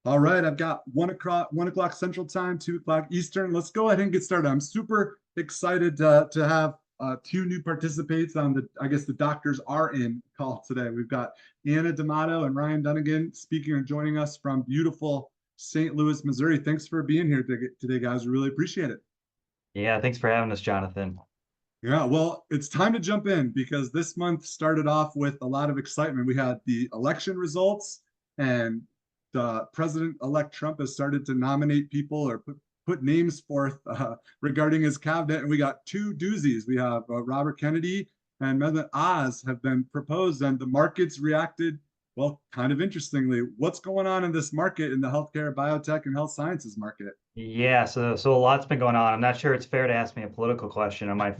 All right, I've got 1 o'clock Central Time, 2 o'clock Eastern. Let's go ahead and get started. I'm super excited to have two new participants on I guess the doctors are in call today. We've got Anna D'Amato and Ryan Dunnigan speaking and joining us from beautiful St. Louis, Missouri. Thanks for being here today, guys. We really appreciate it. Yeah, thanks for having us, Jonathan. Yeah, well, it's time to jump in because this month started off with a lot of excitement. We had the election results, and President-elect Trump has started to nominate people or put names forth regarding his cabinet. And we got two doozies. We have Robert Kennedy and Mehmet Oz have been proposed, and the markets reacted, well, kind of interestingly. What's going on in this market in the healthcare, biotech, and health sciences market? Yeah, so a lot's been going on. I'm not sure it's fair to ask me a political question on my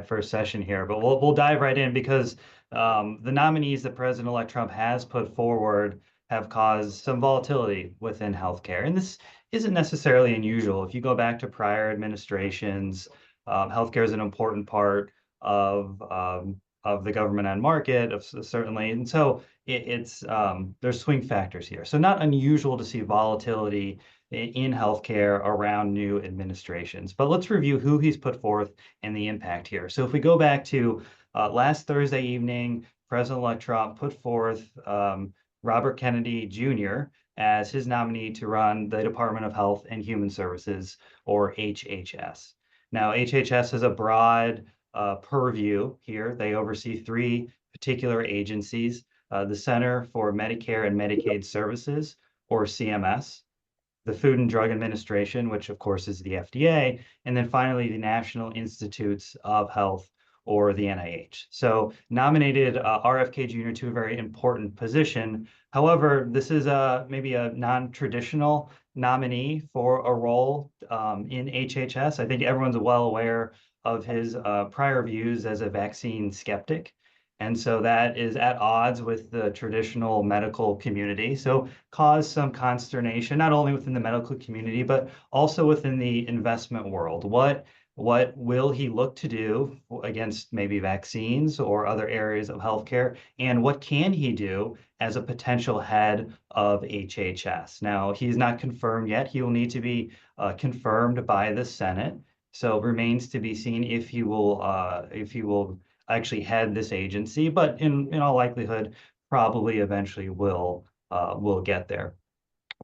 first session here, but we'll dive right in because the nominees that President-elect Trump has put forward have caused some volatility within healthcare, and this isn't necessarily unusual. If you go back to prior administrations, healthcare is an important part of the government and market, certainly, and so it's there's swing factors here. So not unusual to see volatility in healthcare around new administrations. But let's review who he's put forth and the impact here. So if we go back to last Thursday evening, President-elect Trump put forth Robert Kennedy Jr. as his nominee to run the Department of Health and Human Services, or HHS. Now, HHS is a broad purview here. They oversee three particular agencies: the Center for Medicare and Medicaid Services, or CMS, the Food and Drug Administration, which of course is the FDA, and then finally the National Institutes of Health, or the NIH. So nominated RFK Jr. to a very important position. However, this is maybe a non-traditional nominee for a role in HHS. I think everyone's well aware of his prior views as a vaccine skeptic. And so that is at odds with the traditional medical community. So caused some consternation, not only within the medical community, but also within the investment world. What will he look to do against maybe vaccines or other areas of healthcare? And what can he do as a potential head of HHS? Now, he's not confirmed yet. He will need to be confirmed by the Senate. So it remains to be seen if he will actually head this agency, but in all likelihood, probably eventually will get there.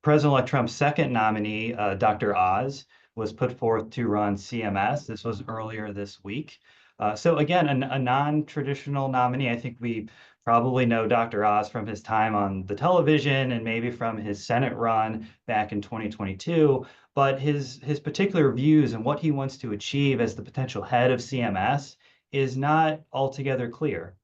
President-elect Trump's second nominee, Dr. Oz, was put forth to run CMS. This was earlier this week. So again, a non-traditional nominee. I think we probably know Dr. Oz from his time on the television and maybe from his Senate run back in 2022. But his particular views and what he wants to achieve as the potential head of CMS is not altogether clear.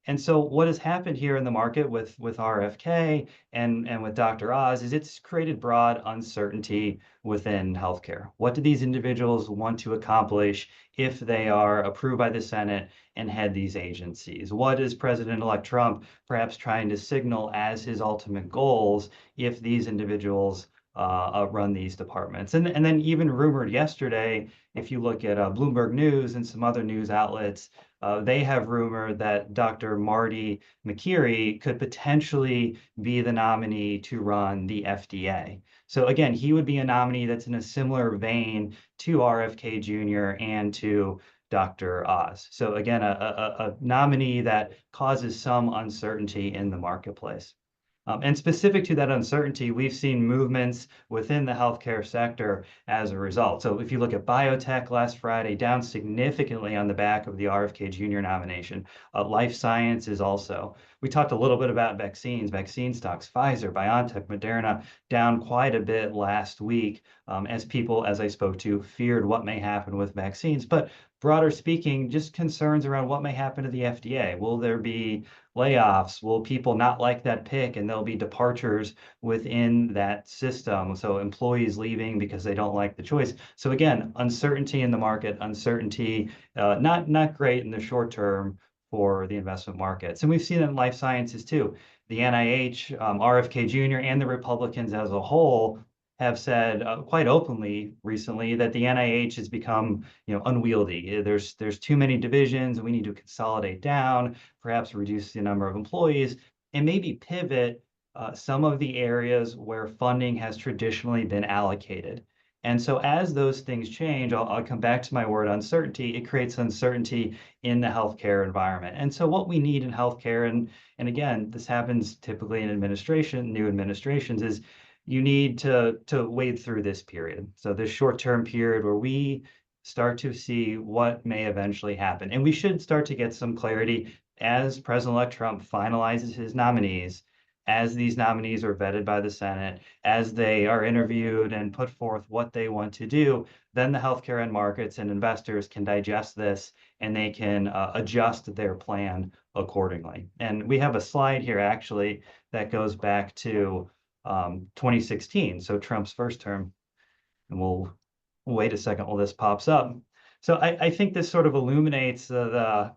And so what has happened here in the market with RFK and with Dr. Oz is it's created broad uncertainty within healthcare. What do these individuals want to accomplish if they are approved by the Senate and head these agencies? What is President-elect Trump perhaps trying to signal as his ultimate goals if these individuals run these departments? And then even rumored yesterday, if you look at Bloomberg News and some other news outlets, they have rumored that Dr. Marty McCreary could potentially be the nominee to run the FDA. So again, he would be a nominee that's in a similar vein to RFK Jr. and to Dr. Oz. So again, a nominee that causes some uncertainty in the marketplace. And specific to that uncertainty, we've seen movements within the healthcare sector as a result. So if you look at biotech last Friday, down significantly on the back of the RFK Jr. nomination. Life sciences also. We talked a little bit about vaccines, vaccine stocks, Pfizer, BioNTech, Moderna, down quite a bit last week as people, as I spoke to, feared what may happen with vaccines. But broader speaking, just concerns around what may happen to the FDA. Will there be layoffs? Will people not like that pick and there'll be departures within that system? So employees leaving because they don't like the choice. So again, uncertainty in the market, uncertainty, not great in the short term for the investment markets. And we've seen it in life sciences too. The NIH, RFK Jr., and the Republicans as a whole have said quite openly recently that the NIH has become, unwieldy. There's too many divisions, and we need to consolidate down, perhaps reduce the number of employees, and maybe pivot some of the areas where funding has traditionally been allocated. And so as those things change, I'll come back to my word uncertainty. It creates uncertainty in the healthcare environment. And so what we need in healthcare, and again, this happens typically in administration, new administrations, is you need to wade through this period. So this short-term period where we start to see what may eventually happen. And we should start to get some clarity as President-elect Trump finalizes his nominees, as these nominees are vetted by the Senate, as they are interviewed and put forth what they want to do, then the healthcare end markets and investors can digest this and they can adjust their plan accordingly. And we have a slide here actually that goes back to 2016, so Trump's first term, and we'll wait a second while this pops up. So I think this sort of illuminates the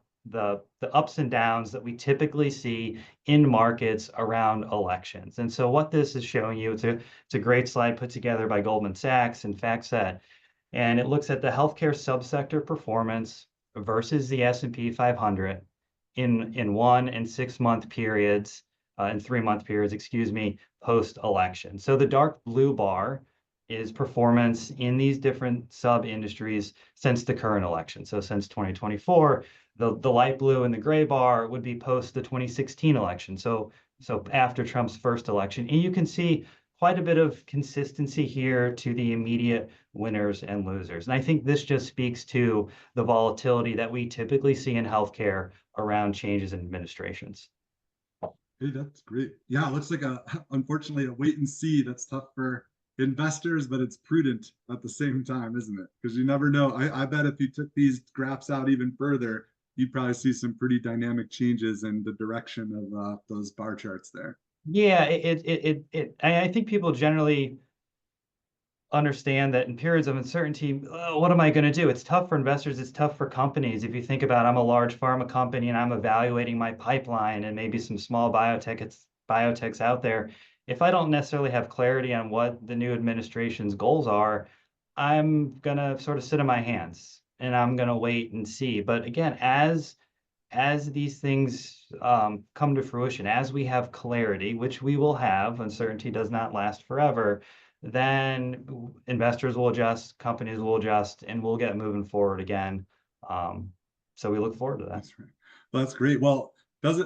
ups and downs that we typically see in markets around elections. And so what this is showing you, it's a great slide put together by Goldman Sachs and FactSet, and it looks at the healthcare subsector performance versus the S&P 500 in 1 and 6 month periods, and 3 month periods, excuse me, post-election. So the dark blue bar is performance in these different sub-industries since the current election. So since 2024, the light blue and the gray bar would be post the 2016 election. So after Trump's first election. And you can see quite a bit of consistency here to the immediate winners and losers. And I think this just speaks to the volatility that we typically see in healthcare around changes in administrations. Hey, that's great. Yeah, it looks like unfortunately a wait and see. That's tough for investors, but it's prudent at the same time, isn't it? Because you never know. I bet if you took these graphs out even further, you'd probably see some pretty dynamic changes in the direction of those bar charts there. Yeah, I think people generally understand that in periods of uncertainty, what am I going to do? It's tough for investors. It's tough for companies. If you think about, I'm a large pharma company and I'm evaluating my pipeline and maybe some small biotechs out there. If I don't necessarily have clarity on what the new administration's goals are, I'm going to sort of sit on my hands and I'm going to wait and see. But again, as these things come to fruition, as we have clarity, which we will have, uncertainty does not last forever, then investors will adjust, companies will adjust, and we'll get moving forward again. So we look forward to that. That's right. Well, that's great. Well,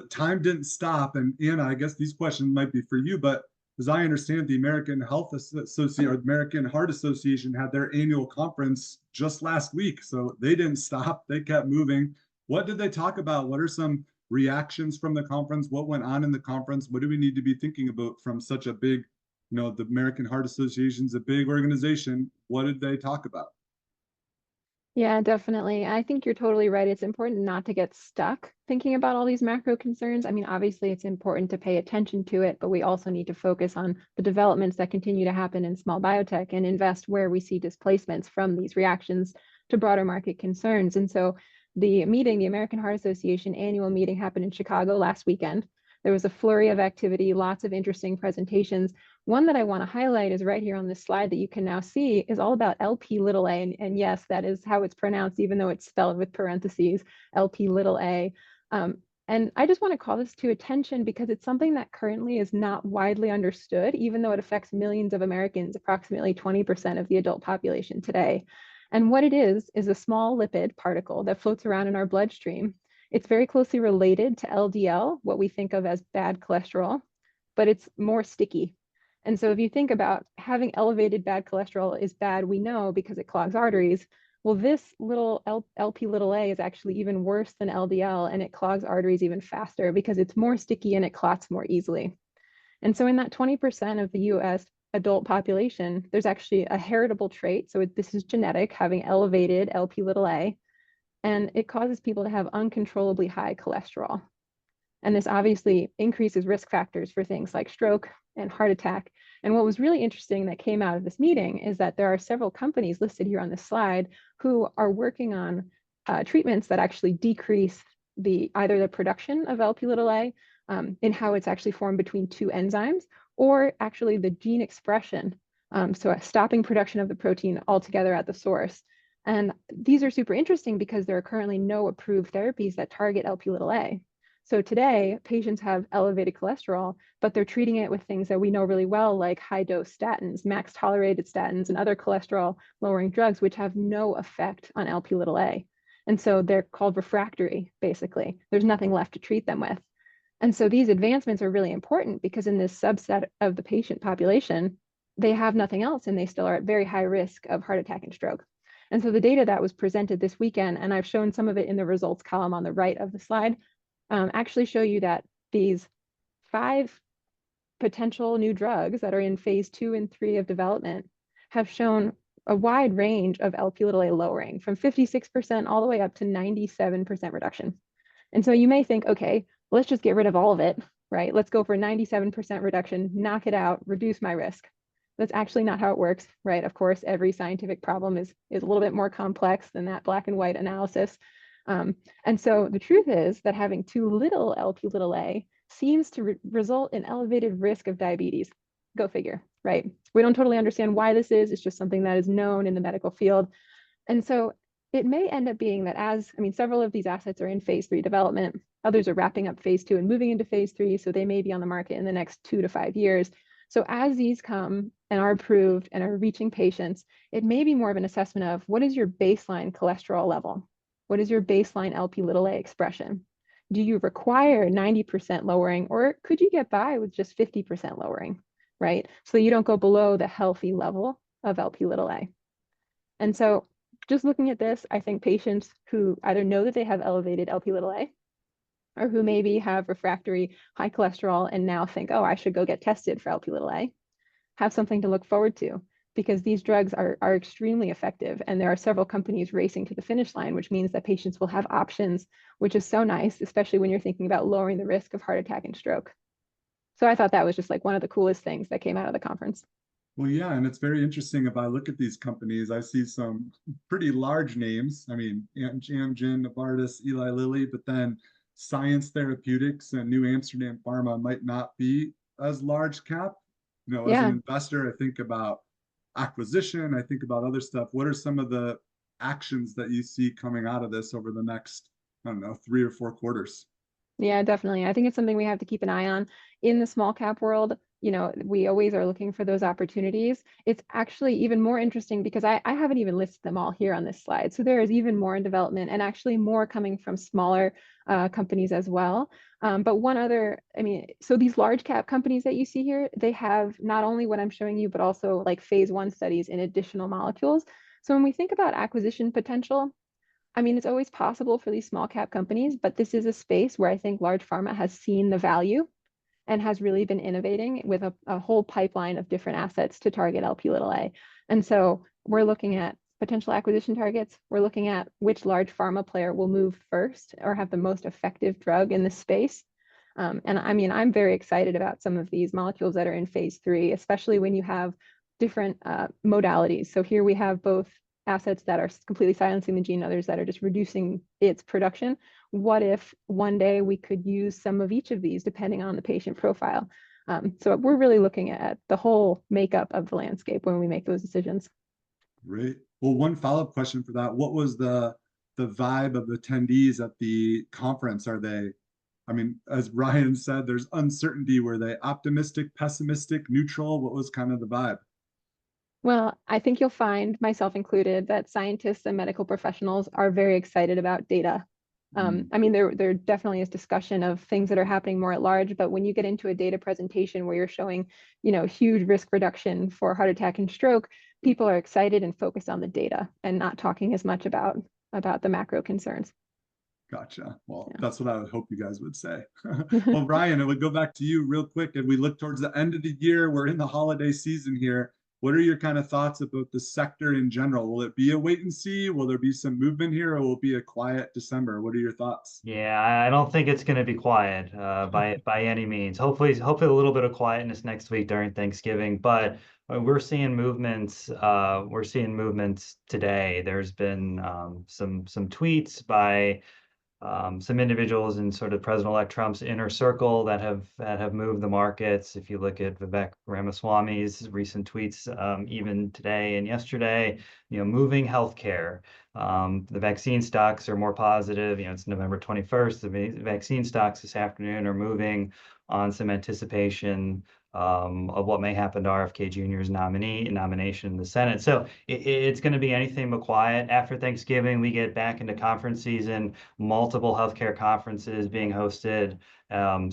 time didn't stop, and Anna, I guess these questions might be for you, but as I understand, the American Health Association or American Heart Association had their annual conference just last week, so they didn't stop. They kept moving. What did they talk about? What are some reactions from the conference? What went on in the conference? What do we need to be thinking about from such a big, the American Heart Association's a big organization. What did they talk about? Yeah, definitely. I think you're totally right. It's important not to get stuck thinking about all these macro concerns. I mean, obviously, it's important to pay attention to it, but we also need to focus on the developments that continue to happen in small biotech and invest where we see displacements from these reactions to broader market concerns. And so the meeting, the American Heart Association annual meeting, happened in Chicago last weekend. There was a flurry of activity, lots of interesting presentations. One that I want to highlight is right here on this slide that you can now see is all about LP little a. And yes, that is how it's pronounced, even though it's spelled with parentheses, LP little a. And I just want to call this to attention because it's something that currently is not widely understood, even though it affects millions of Americans, approximately 20% of the adult population today. And what it is a small lipid particle that floats around in our bloodstream. It's very closely related to LDL, what we think of as bad cholesterol, but it's more sticky. And so if you think about having elevated bad cholesterol is bad, we know because it clogs arteries. Well, this little LP little a is actually even worse than LDL, and it clogs arteries even faster because it's more sticky and it clots more easily. And so in that 20% of the US adult population, there's actually a heritable trait. So this is genetic, having elevated LP little a, and it causes people to have uncontrollably high cholesterol. And this obviously increases risk factors for things like stroke and heart attack. And what was really interesting that came out of this meeting is that there are several companies listed here on this slide who are working on treatments that actually decrease either the production of LP little a in how it's actually formed between two enzymes, or actually the gene expression. So stopping production of the protein altogether at the source. And these are super interesting because there are currently no approved therapies that target LP little a. So today, patients have elevated cholesterol, but they're treating it with things that we know really well, like high dose statins, max tolerated statins, and other cholesterol lowering drugs, which have no effect on Lp(a). And so they're called refractory, basically. There's nothing left to treat them with. And so these advancements are really important because in this subset of the patient population, they have nothing else and they still are at very high risk of heart attack and stroke. And so the data that was presented this weekend, and I've shown some of it in the results column on the right of the slide, actually show you that these 5 potential new drugs that are in phase 2 and 3 of development have shown a wide range of Lp(a) lowering from 56% all the way up to 97% reduction. And so you may think, okay, let's just get rid of all of it, right? Let's go for 97% reduction, knock it out, reduce my risk. That's actually not how it works, right? Of course, every scientific problem is a little bit more complex than that black and white analysis. And so the truth is that having too little Lp(a) seems to result in elevated risk of diabetes. Go figure, right? We don't totally understand why this is. It's just something that is known in the medical field. And so it may end up being that several of these assets are in phase 3 development. Others are wrapping up phase 2 and moving into phase 3. So they may be on the market in the next 2 to 5 years. So as these come and are approved and are reaching patients, it may be more of an assessment of what is your baseline cholesterol level? What is your baseline Lp(a) expression? Do you require 90% lowering, or could you get by with just 50% lowering, right? So you don't go below the healthy level of Lp(a). And so just looking at this, I think patients who either know that they have elevated Lp(a) or who maybe have refractory high cholesterol and now think, oh, I should go get tested for Lp(a), have something to look forward to, because these drugs are extremely effective. And there are several companies racing to the finish line, which means that patients will have options, which is so nice, especially when you're thinking about lowering the risk of heart attack and stroke. So I thought that was just like one of the coolest things that came out of the conference. Well, yeah, and it's very interesting. If I look at these companies, I see some pretty large names. I mean, Amgen, Novartis, Eli Lilly, but then Science Therapeutics and New Amsterdam Pharma might not be as large cap. You know, as an Yeah. investor, I think about acquisition, I think about other stuff. What are some of the actions that you see coming out of this over the next, I don't know, 3 or 4 quarters? Yeah, definitely. I think it's something we have to keep an eye on. In the small cap world, we always are looking for those opportunities. It's actually even more interesting because I haven't even listed them all here on this slide. So there is even more in development and actually more coming from smaller companies as well. But one other, so these large cap companies that you see here, they have not only what I'm showing you, but also like phase 1 studies in additional molecules. So when we think about acquisition potential, it's always possible for these small cap companies, but this is a space where I think large pharma has seen the value and has really been innovating with a whole pipeline of different assets to target Lp(a). And so we're looking at potential acquisition targets. We're looking at which large pharma player will move first or have the most effective drug in this space. And I'm very excited about some of these molecules that are in phase 3, especially when you have different modalities. So here we have both assets that are completely silencing the gene, others that are just reducing its production. What if one day we could use some of each of these depending on the patient profile? So we're really looking at the whole makeup of the landscape when we make those decisions. Great. Well, one follow-up question for that. What was the vibe of attendees at the conference? Are they, as Ryan said, there's uncertainty. Were they optimistic, pessimistic, neutral? What was kind of the vibe? Well, I think you'll find, myself included, that scientists and medical professionals are very excited about data. There definitely is discussion of things that are happening more at large, but when you get into a data presentation where you're showing, huge risk reduction for heart attack and stroke, people are excited and focused on the data and not talking as much about the macro concerns. Gotcha. Well, Yeah. that's what I would hope you guys would say. Well, Ryan, I would go back to you real quick. And we look towards the end of the year. We're in the holiday season here. What are your kind of thoughts about the sector in general? Will it be a wait and see? Will there be some movement here, or will it be a quiet December? What are your thoughts? Yeah, I don't think it's going to be quiet by any means. Hopefully a little bit of quietness next week during Thanksgiving, but we're seeing movements. We're seeing movements today. There's been some tweets by some individuals in sort of President-elect Trump's inner circle that have moved the markets. If you look at Vivek Ramaswamy's recent tweets, even today and yesterday, moving healthcare. The vaccine stocks are more positive. It's November 21st. The vaccine stocks this afternoon are moving on some anticipation of what may happen to RFK Jr.'s nomination in the Senate. So it's going to be anything but quiet. After Thanksgiving, we get back into conference season, multiple healthcare conferences being hosted.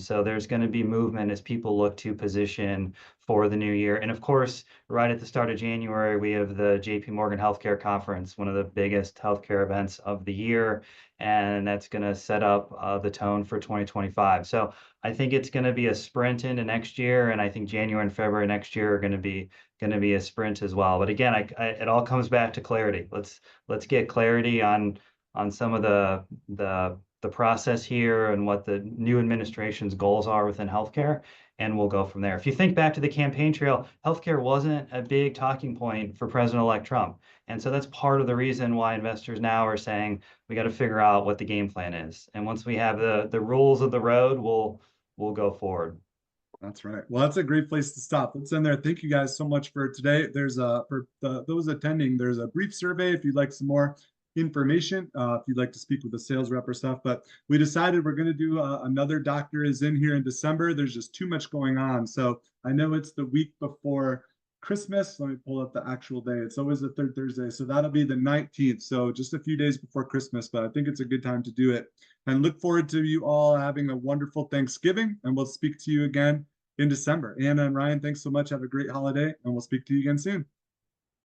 So there's going to be movement as people look to position for the new year. And of course, right at the start of January, we have the JP Morgan Healthcare Conference, one of the biggest healthcare events of the year. And that's going to set up the tone for 2025. So I think it's going to be a sprint into next year, and I think January and February next year are going to be a sprint as well. But again, it all comes back to clarity. Let's get clarity on some of the process here and what the new administration's goals are within healthcare, and we'll go from there. If you think back to the campaign trail, healthcare wasn't a big talking point for President-elect Trump. And so that's part of the reason why investors now are saying we got to figure out what the game plan is. And once we have the rules of the road, we'll go forward. That's right. Well, that's a great place to stop. Let's end there. Thank you guys so much for today. There's for those attending, there's a brief survey if you'd like some more information, if you'd like to speak with a sales rep or stuff. But we decided we're going to do another doctor is in here in December. There's just too much going on. So I know it's the week before Christmas. Let me pull up the actual day. It's always the third Thursday. So that'll be the 19th. So just a few days before Christmas, but I think it's a good time to do it. And look forward to you all having a wonderful Thanksgiving. And we'll speak to you again in December. Anna and Ryan, thanks so much. Have a great holiday, and we'll speak to you again soon.